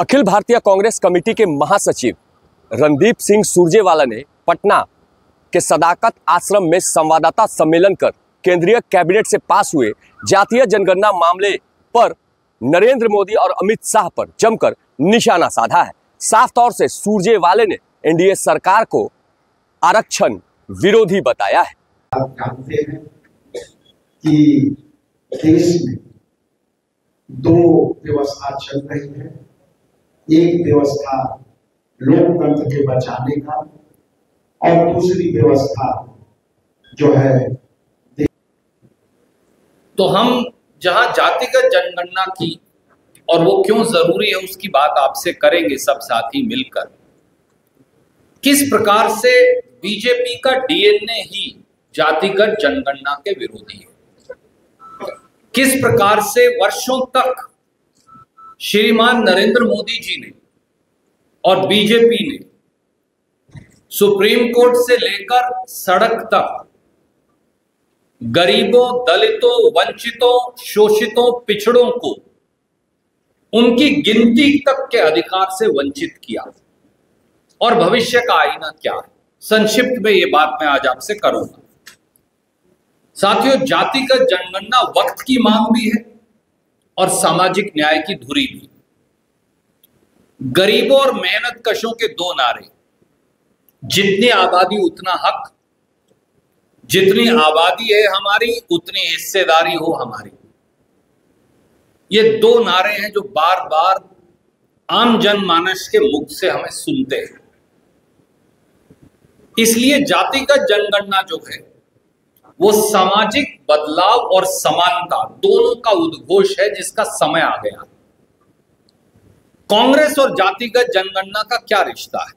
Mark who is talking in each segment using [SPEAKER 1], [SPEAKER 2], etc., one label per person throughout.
[SPEAKER 1] Akhil Bharatiya Congress committee के महासचिव रणदीप सिंह सुरजेवाला ने पटना के सदाकत आश्रम में संवाददाता सम्मेलन कर केंद्रीय कैबिनेट से पास हुए जातीय जनगणना मामले पर नरेंद्र मोदी और अमित शाह पर जमकर निशाना साधा है। साफ तौर से सुरजेवाला ने एनडीए सरकार को आरक्षण विरोधी बताया है।
[SPEAKER 2] आप जानते हैं कि देश में दो व्यवस्था चल रही है। एक व्यवस्था लोकतंत्र के बचाने का और दूसरी व्यवस्था जो है।
[SPEAKER 3] तो हम जहां जातिगत जनगणना की और वो क्यों जरूरी है उसकी बात आपसे करेंगे सब साथी मिलकर। किस प्रकार से बीजेपी का डीएनए ही जातिगत जनगणना के विरोधी है, किस प्रकार से वर्षों तक श्रीमान नरेंद्र मोदी जी ने और बीजेपी ने सुप्रीम कोर्ट से लेकर सड़क तक गरीबों, दलितों, वंचितों, शोषितों, पिछड़ों को उनकी गिनती तक के अधिकार से वंचित किया और भविष्य का आईना क्या है, संक्षिप्त में ये बात मैं आज आपसे करूंगा। साथियों, जातिगत जनगणना वक्त की मांग भी है और सामाजिक न्याय की धुरी भी। गरीबों और मेहनतकशों के दो नारे, जितनी आबादी उतना हक, जितनी आबादी है हमारी उतनी हिस्सेदारी हो हमारी, ये दो नारे हैं जो बार बार आम जनमानस के मुख से हमें सुनते हैं। इसलिए जातिगत जनगणना जो है वो सामाजिक बदलाव और समानता दोनों का उद्घोष है, जिसका समय आ गया। कांग्रेस और जातिगत जनगणना का क्या रिश्ता है?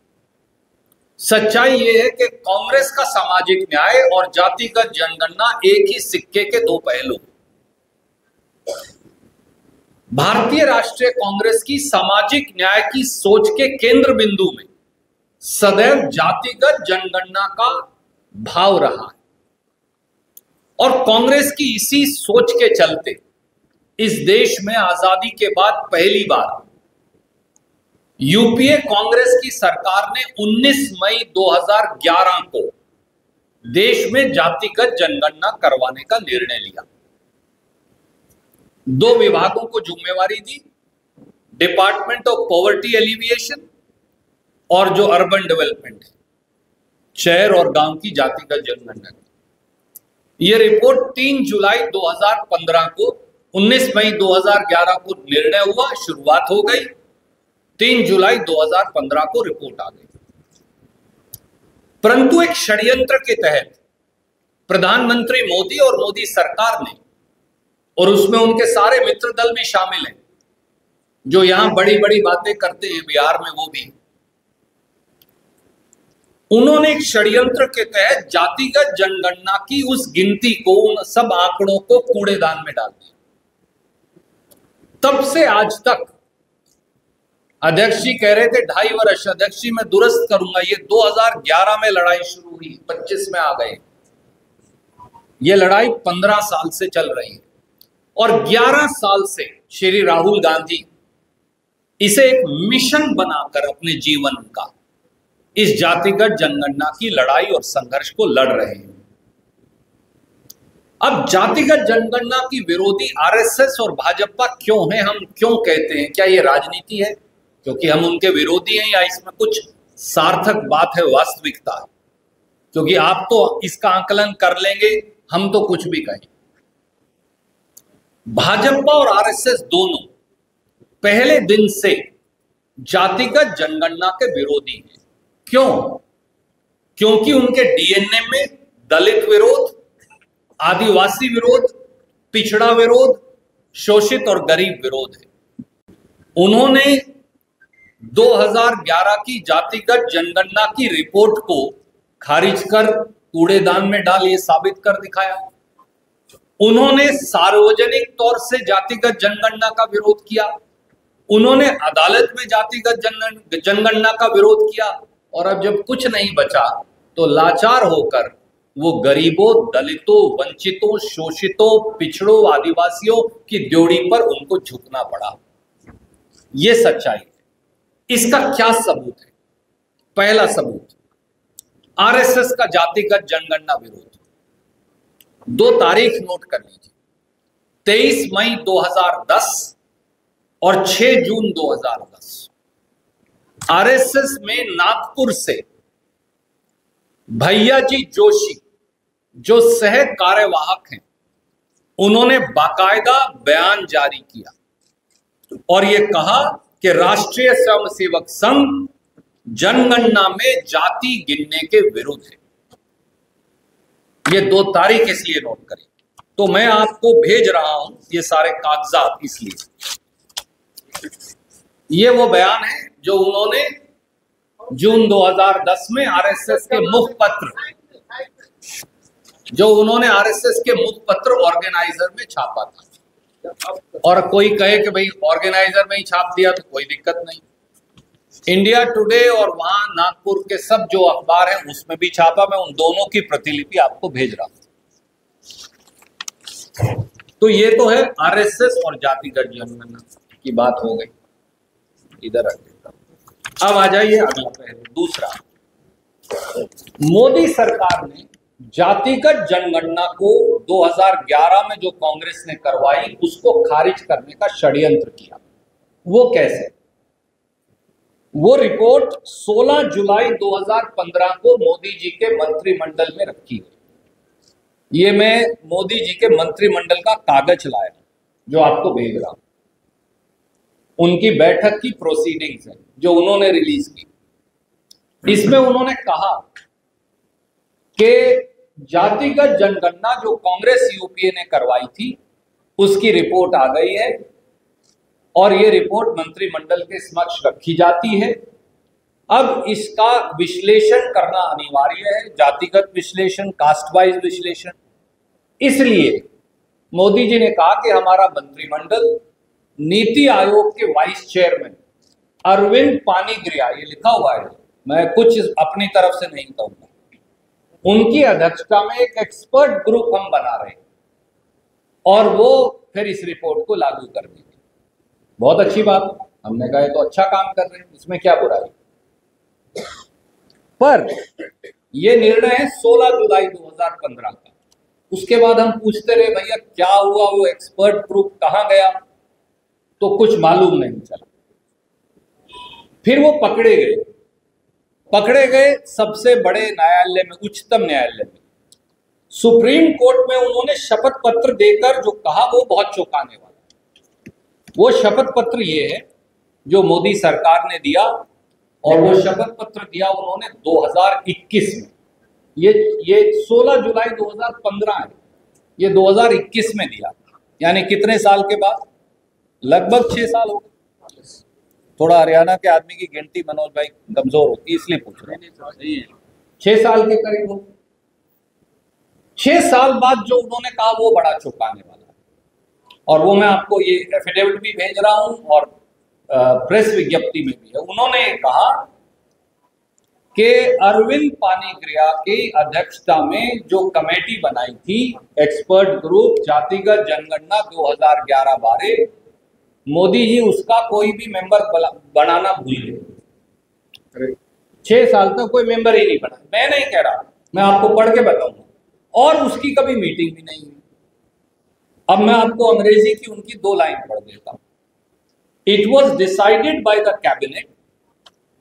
[SPEAKER 3] सच्चाई यह है कि कांग्रेस का सामाजिक न्याय और जातिगत जनगणना एक ही सिक्के के दो पहलू। भारतीय राष्ट्रीय कांग्रेस की सामाजिक न्याय की सोच के केंद्र बिंदु में सदैव जातिगत जनगणना का भाव रहा है और कांग्रेस की इसी सोच के चलते इस देश में आजादी के बाद पहली बार यूपीए कांग्रेस की सरकार ने 19 मई 2011 को देश में जातिगत जनगणना करवाने का निर्णय लिया। दो विभागों को जिम्मेवारी दी, डिपार्टमेंट ऑफ पॉवर्टी एलिविएशन और जो अर्बन डेवलपमेंट है, शहर और गांव की जातिगत जनगणना। यह रिपोर्ट 3 जुलाई 2015 को 19 मई 2011 को निर्णय हुआ, शुरुआत हो गई। 3 जुलाई 2015 को रिपोर्ट आ गई। परंतु एक षड्यंत्र के तहत प्रधानमंत्री मोदी और मोदी सरकार ने, और उसमें उनके सारे मित्र दल भी शामिल हैं जो यहां बड़ी बड़ी बातें करते हैं, बिहार में वो भी, उन्होंने एक षड्यंत्र के तहत जातिगत जनगणना की उस गिनती को, उन सब आंकड़ों को कूड़ेदान में डाल दिया। तब से आज तक अध्यक्ष जी कह रहे थे 2.5 वर्ष, अध्यक्ष जी मैं दुरुस्त करूंगा, ये 2011 में लड़ाई शुरू हुई, 25 में आ गए। ये लड़ाई 15 साल से चल रही है और 11 साल से श्री राहुल गांधी इसे एक मिशन बनाकर अपने जीवन का इस जातिगत जनगणना की लड़ाई और संघर्ष को लड़ रहे हैं। अब जातिगत जनगणना की विरोधी आरएसएस और भाजपा क्यों है, हम क्यों कहते हैं? क्या ये राजनीति है क्योंकि हम उनके विरोधी हैं, या इसमें कुछ सार्थक बात है, वास्तविकता है? क्योंकि आप तो इसका आकलन कर लेंगे, हम तो कुछ भी कहें। भाजपा और आरएसएस दोनों पहले दिन से जातिगत जनगणना के विरोधी हैं। क्यों? क्योंकि उनके डीएनए में दलित विरोध, आदिवासी विरोध, पिछड़ा विरोध, शोषित और गरीब विरोध है। उन्होंने 2011 की जातिगत जनगणना की रिपोर्ट को खारिज कर कूड़ेदान में डाल ये साबित कर दिखाया। उन्होंने सार्वजनिक तौर से जातिगत जनगणना का विरोध किया, उन्होंने अदालत में जातिगत जनगणना का विरोध किया, और अब जब कुछ नहीं बचा तो लाचार होकर वो गरीबों, दलितों, वंचितों, शोषितों, पिछड़ों, आदिवासियों की ड्योढ़ी पर उनको झुकना पड़ा। ये सच्चाई है। इसका क्या सबूत है? पहला सबूत, आरएसएस का जातिगत जनगणना विरोध। 2 तारीख नोट कर लीजिए, 23 मई 2010 और 6 जून 2010। आरएसएस में नागपुर से भैया जी जोशी जो सह कार्यवाहक हैं, उन्होंने बाकायदा बयान जारी किया और यह कहा कि राष्ट्रीय स्वयंसेवक संघ जनगणना में जाति गिनने के विरुद्ध है। ये 2 तारीख इसलिए नोट करें। तो मैं आपको भेज रहा हूं ये सारे कागजात, इसलिए ये वो बयान है जो उन्होंने जून 2010 में आरएसएस के मुखपत्र ऑर्गेनाइजर में छापा था। और कोई कहे कि भाई ऑर्गेनाइजर में ही छाप दिया तो कोई दिक्कत नहीं, इंडिया टुडे और वहां नागपुर के सब जो अखबार हैं उसमें भी छापा। मैं उन दोनों की प्रतिलिपि आपको भेज रहा हूं। तो ये तो है आरएसएस और जातिगत जनगणना की बात हो गई, इधर रख देता हूं। अब आ जाइए अगला पहलू, दूसरा, मोदी सरकार ने जातिगत जनगणना को 2011 में जो कांग्रेस ने करवाई उसको खारिज करने का षड्यंत्र किया। वो कैसे? वो रिपोर्ट 16 जुलाई 2015 को मोदी जी के मंत्रिमंडल में रखी हुई। ये मैं मोदी जी के मंत्रिमंडल का कागज लाया जो आपको भेज रहा हूं, उनकी बैठक की प्रोसीडिंग्स है जो उन्होंने रिलीज की। इसमें उन्होंने कहा कि जातिगत जनगणना जो कांग्रेस यूपीए ने करवाई थी उसकी रिपोर्ट आ गई है और ये रिपोर्ट मंत्रिमंडल के समक्ष रखी जाती है। अब इसका विश्लेषण करना अनिवार्य है, जातिगत विश्लेषण, कास्ट वाइज विश्लेषण। इसलिए मोदी जी ने कहा कि हमारा मंत्रिमंडल नीति आयोग के वाइस चेयरमैन अरविंद पानीग्रिया, ये लिखा हुआ है, मैं कुछ अपनी तरफ से नहीं कहूंगा, उनकी अध्यक्षता में एक एक्सपर्ट ग्रुप हम बना रहे हैं और वो फिर इस रिपोर्ट को लागू कर देंगे। बहुत अच्छी बात, हमने कहा तो अच्छा काम कर रहे हैं, इसमें क्या बुराई। पर यह निर्णय है 16 जुलाई 2015 का। उसके बाद हम पूछते रहे भैया क्या हुआ, वो एक्सपर्ट ग्रुप कहां गया, तो कुछ मालूम नहीं चला। फिर वो पकड़े गए सबसे बड़े न्यायालय में, उच्चतम न्यायालय में, सुप्रीम कोर्ट में। उन्होंने शपथ पत्र देकर जो कहा वो बहुत चौंकाने वाला है। वो शपथ पत्र ये है जो मोदी सरकार ने दिया, और वो शपथ पत्र दिया उन्होंने 2021 में। ये 16 जुलाई 2015 है, ये 2021 में दिया, यानी कितने साल के बाद? लगभग 6 साल हो गए। थोड़ा हरियाणा के आदमी की गिनती मनोज भाई कमजोर होती है इसलिए पूछ रहे हैं। 6 साल के करीब हो। 6 साल बाद जो उन्होंने कहा वो बड़ा चौंकाने वाला है, और वो मैं आपको ये एफिडेविट भी भेज रहा हूं और प्रेस विज्ञप्ति में भी है। उन्होंने कहा कि अरविंद पानीग्रिया की अध्यक्षता में जो कमेटी बनाई थी, एक्सपर्ट ग्रुप जातिगत जनगणना 2011-12, मोदी जी उसका कोई भी मेंबर बनाना भूल गए। 6 साल तक कोई मेंबर ही नहीं बना। मैं नहीं कह रहा, मैं आपको पढ़ के बताऊंगा। और उसकी कभी मीटिंग भी नहीं हुई। अब मैं आपको अंग्रेजी की उनकी 2 लाइन पढ़ देता हूं। It was decided by the cabinet,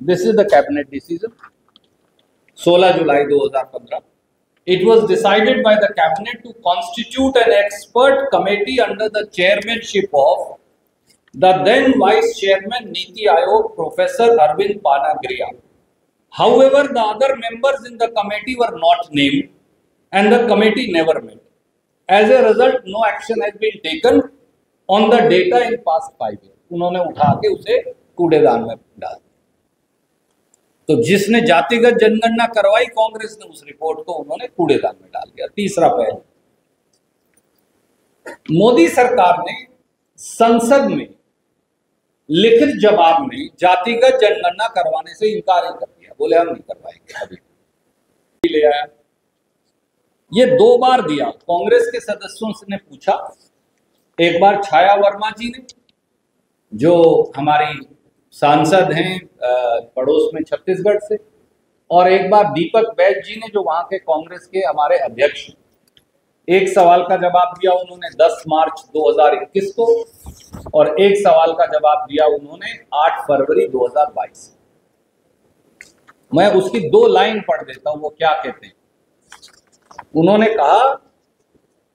[SPEAKER 3] this is the cabinet decision, 16 July 2015। It was decided by the cabinet to constitute an expert committee under the chairmanship of the then vice chairman Niti Aayog, Professor Arvind Panagriya. However, the other members in the committee were not named and the committee never met. As a result, no action has been taken on the data in past 5 years. उन्होंने उठा के उसे कूड़ेदान में डाल। तो जिसने जातिगत जनगणना करवाई कांग्रेस ने, उस रिपोर्ट को उन्होंने कूड़ेदान में डाल दिया। तीसरा पहलू, मोदी सरकार ने संसद में लिखित जवाब में जातिगत जनगणना करवाने से इनकार ही कर दिया, बोले हम नहीं करवाएंगे। अभी ले आया, ये 2 बार दिया। कांग्रेस के सदस्यों ने पूछा, एक बार छाया वर्मा जी ने, जो हमारी सांसद हैं पड़ोस में छत्तीसगढ़ से, और एक बार दीपक बैज जी ने, जो वहां के कांग्रेस के हमारे अध्यक्ष, एक सवाल का जवाब दिया उन्होंने 10 मार्च 2021 को, और एक सवाल का जवाब दिया उन्होंने 8 फरवरी 2022। मैं उसकी 2 लाइन पढ़ देता हूं, वो क्या कहते हैं। उन्होंने कहा,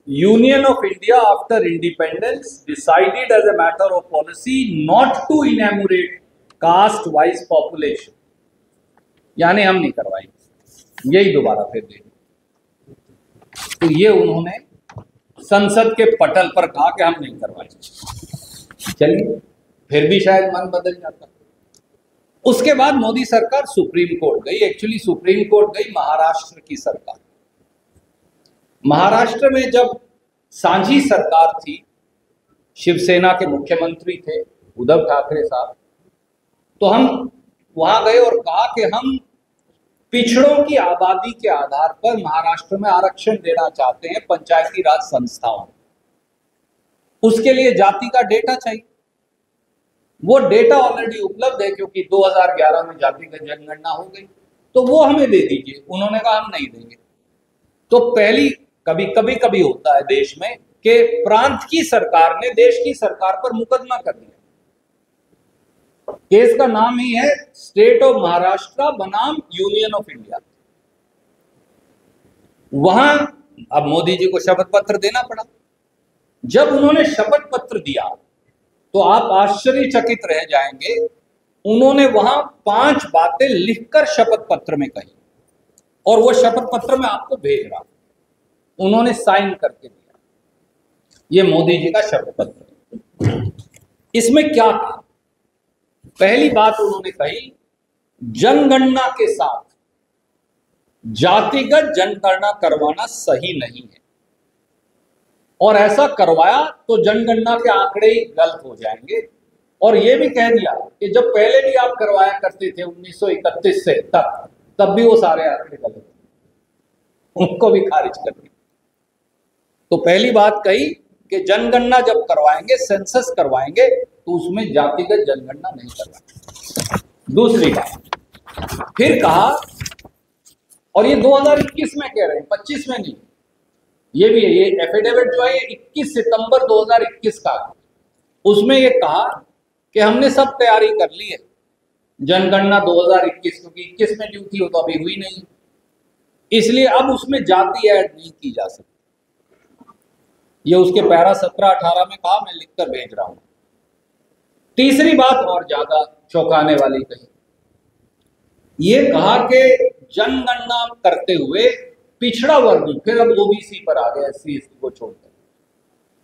[SPEAKER 3] union of India after independence decided as a matter of policy not to enumerate caste wise population, यानी हम नहीं करवाएंगे, यही दोबारा फिर देंगे। तो ये उन्होंने संसद के पटल पर कहा कि हम नहीं करवाएंगे। चलिए, फिर भी शायद मन बदल जाता। उसके बाद मोदी सरकार सुप्रीम कोर्ट गई। एक्चुअली सुप्रीम कोर्ट गई महाराष्ट्र की सरकार। महाराष्ट्र में जब सांझी सरकार थी, शिवसेना के मुख्यमंत्री थे उद्धव ठाकरे साहब, तो हम वहां गए और कहा कि हम पिछड़ों की आबादी के आधार पर महाराष्ट्र में आरक्षण देना चाहते हैं पंचायती राज संस्थाओं। उसके लिए जाति का डेटा चाहिए। वो डेटा ऑलरेडी उपलब्ध है, क्योंकि 2011 में जातिगत जनगणना हो गई, तो वो हमें दे दीजिए। उन्होंने कहा हम नहीं देंगे। तो पहली कभी होता है देश में कि प्रांत की सरकार ने देश की सरकार पर मुकदमा कर दिया। केस का नाम ही है स्टेट ऑफ महाराष्ट्र बनाम यूनियन ऑफ इंडिया। वहां अब मोदी जी को शपथ पत्र देना पड़ा। जब उन्होंने शपथ पत्र दिया तो आप आश्चर्यचकित रह जाएंगे, उन्होंने वहां 5 बातें लिखकर शपथ पत्र में कही, और वो शपथ पत्र में आपको भेज रहा, उन्होंने साइन करके दिया। ये मोदी जी का शपथ पत्र। इसमें क्या कहा? पहली बात उन्होंने कही, जनगणना के साथ जातिगत जनगणना करवाना सही नहीं है, और ऐसा करवाया तो जनगणना के आंकड़े ही गलत हो जाएंगे। और यह भी कह दिया कि जब पहले भी आप करवाया करते थे 1931 से तब भी वो सारे आंकड़े गलत थे, उनको भी खारिज कर दिया। तो पहली बात कही कि जनगणना जब करवाएंगे, सेंसस करवाएंगे, तो उसमें जातिगत जनगणना नहीं करवाएंगे। दूसरी बात फिर कहा, और ये 2021 में कह रहे हैं, 25 में नहीं, ये भी है, ये एफिडेविट जो है 21 सितंबर 2021 का, उसमें ये कहा कि हमने सब तैयारी कर ली है जनगणना 2021, क्योंकि 21 में ड्यू थी, वो तो अभी हुई नहीं, इसलिए अब उसमें जाति ऐड नहीं की जा सकती। ये उसके पैरा 17-18 में कहा, मैं लिखकर भेज रहा हूं। तीसरी बात और ज्यादा चौंकाने वाली कही, ये कहा कि जनगणना करते हुए पिछड़ा वर्ग, फिर अब ओबीसी पर आ गया, एससी एसटी को छोड़कर,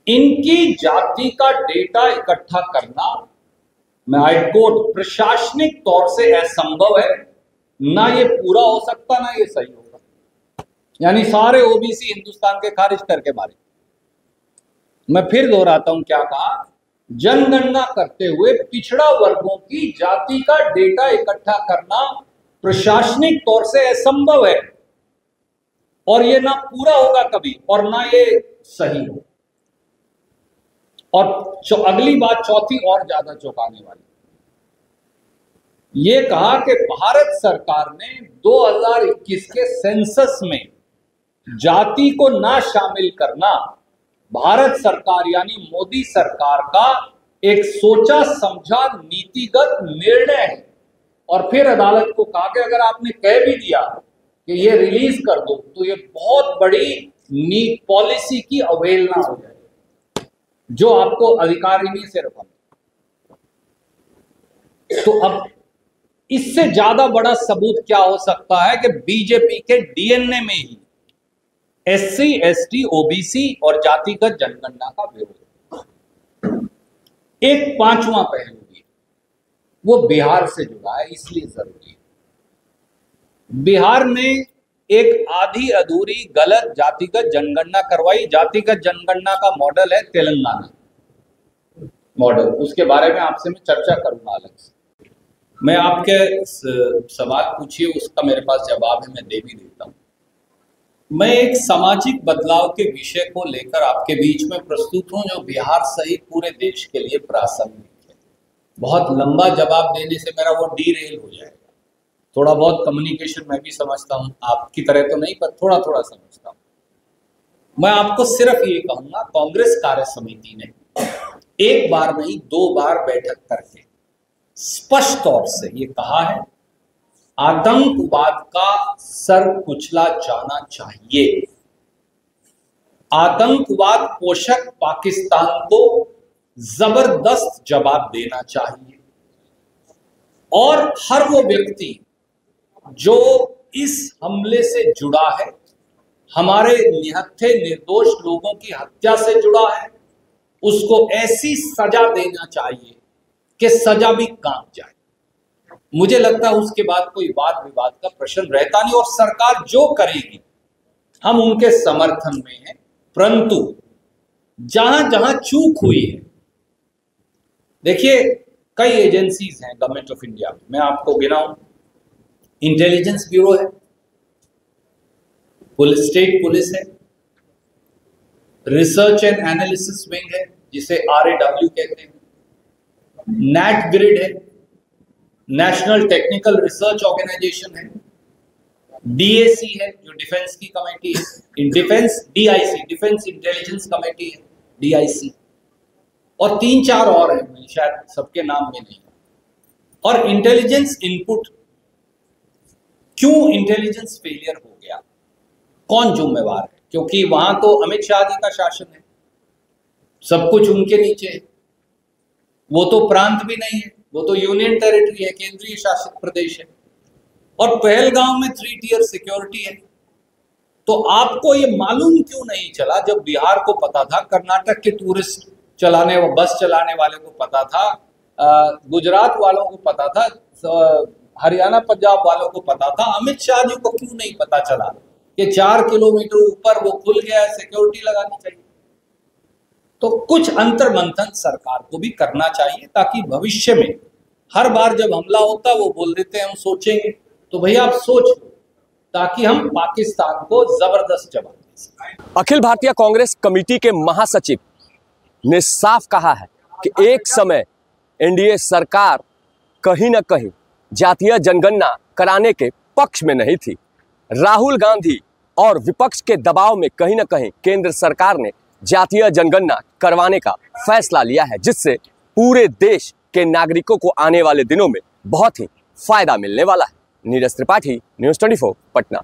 [SPEAKER 3] इनकी जाति का डेटा इकट्ठा करना, मैं आई कोट, प्रशासनिक तौर से असंभव है, ना ये पूरा हो सकता ना ये सही होगा। यानी सारे ओबीसी हिंदुस्तान के खारिज करके मारे। मैं फिर दोहराता हूं, क्या कहा? जनगणना करते हुए पिछड़ा वर्गों की जाति का डेटा इकट्ठा करना प्रशासनिक तौर से असंभव है, और ये ना पूरा होगा कभी, और ना ये सही हो। और अगली बात, चौथी और ज्यादा चौंकाने वाली, ये कहा कि भारत सरकार ने 2021 के सेंसस में जाति को ना शामिल करना भारत सरकार यानी मोदी सरकार का एक सोचा समझा नीतिगत निर्णय है। और फिर अदालत को कहा कि अगर आपने कह भी दिया कि ये रिलीज कर दो, तो ये बहुत बड़ी पॉलिसी की अवहेलना हो जाएगी, जो आपको अधिकार ही नहीं से रखा। तो अब इससे ज्यादा बड़ा सबूत क्या हो सकता है कि बीजेपी के डीएनए में ही एससी, एसटी, ओबीसी और जातिगत जनगणना का विरोध। एक पांचवा पहलू भी, वो बिहार से जुड़ा है, इसलिए जरूरी है। बिहार ने एक आधी अधूरी गलत जातिगत जनगणना करवाई। जातिगत जनगणना का मॉडल है तेलंगाना मॉडल, उसके बारे में आपसे मैं चर्चा करूंगा अलग से। मैं आपके सवाल पूछिए, उसका मेरे पास जवाब है, मैं दे भी देता हूं। मैं एक सामाजिक बदलाव के विषय को लेकर आपके बीच में प्रस्तुत हूं, जो बिहार सहित पूरे देश के लिए प्रासंगिक है। बहुत लंबा जवाब देने से मेरा वो डीरेल हो जाएगा। थोड़ा बहुत कम्युनिकेशन मैं भी समझता हूँ, आपकी तरह तो नहीं पर थोड़ा थोड़ा समझता हूँ। मैं आपको सिर्फ ये कहूंगा, कांग्रेस कार्य समिति ने एक बार नहीं 2 बार बैठक करके स्पष्ट तौर से ये कहा है, आतंकवाद का सर कुचला जाना चाहिए। आतंकवाद पोषक पाकिस्तान को जबरदस्त जवाब देना चाहिए और हर वो व्यक्ति जो इस हमले से जुड़ा है, हमारे निहत्थे निर्दोष लोगों की हत्या से जुड़ा है, उसको ऐसी सजा देना चाहिए कि सजा भी कांप जाए। मुझे लगता है उसके बाद कोई वाद विवाद का प्रश्न रहता नहीं और सरकार जो करेगी हम उनके समर्थन में हैं। परंतु जहां जहां चूक हुई है, देखिए कई एजेंसीज हैं गवर्नमेंट ऑफ इंडिया में, मैं आपको गिनाऊं, इंटेलिजेंस ब्यूरो है, पुलिस, स्टेट पुलिस है, रिसर्च एंड एनालिसिस विंग है जिसे RAW कहते हैं, नेट ग्रिड है, नेशनल टेक्निकल रिसर्च ऑर्गेनाइजेशन है, DAC है जो डिफेंस की कमेटी है, in defence DIC, defence intelligence committee है DIC, और 3-4 और हैं, मैं शायद सबके नाम में नहीं। और इंटेलिजेंस इनपुट, क्यों इंटेलिजेंस फेलियर हो गया, कौन जिम्मेवार है? क्योंकि वहां तो अमित शाह जी का शासन है, सब कुछ उनके नीचे है, वो तो प्रांत भी नहीं है, वो तो यूनियन टेरिटरी है, केंद्रीय शासित प्रदेश है, और पहलगांव में 3 टियर सिक्योरिटी है। तो आपको ये मालूम क्यों नहीं चला जब बिहार को पता था, कर्नाटक के टूरिस्ट चलाने, बस चलाने वाले को पता था, गुजरात वालों को पता था, हरियाणा पंजाब वालों को पता था, अमित शाह जी को क्यों नहीं पता चला कि 4 किलोमीटर ऊपर वो खुल गया, सिक्योरिटी लगानी चाहिए? तो कुछ अंतर मंथन सरकार को भी करना चाहिए ताकि भविष्य में हर बार जब हमला होता वो बोल देते हैं हम सोचेंगे, तो भैया आप सोच लो ताकि हम पाकिस्तान को जबरदस्त जवाब दे सकें।
[SPEAKER 1] अखिल भारतीय कांग्रेस कमेटी के महासचिव ने साफ कहा है कि एक समय NDA सरकार कहीं ना कहीं जातीय जनगणना कराने के पक्ष में नहीं थी। राहुल गांधी और विपक्ष के दबाव में कहीं ना कहीं केंद्र सरकार ने जातीय जनगणना करवाने का फैसला लिया है, जिससे पूरे देश के नागरिकों को आने वाले दिनों में बहुत ही फायदा मिलने वाला है। नीरज त्रिपाठी, News 24, पटना।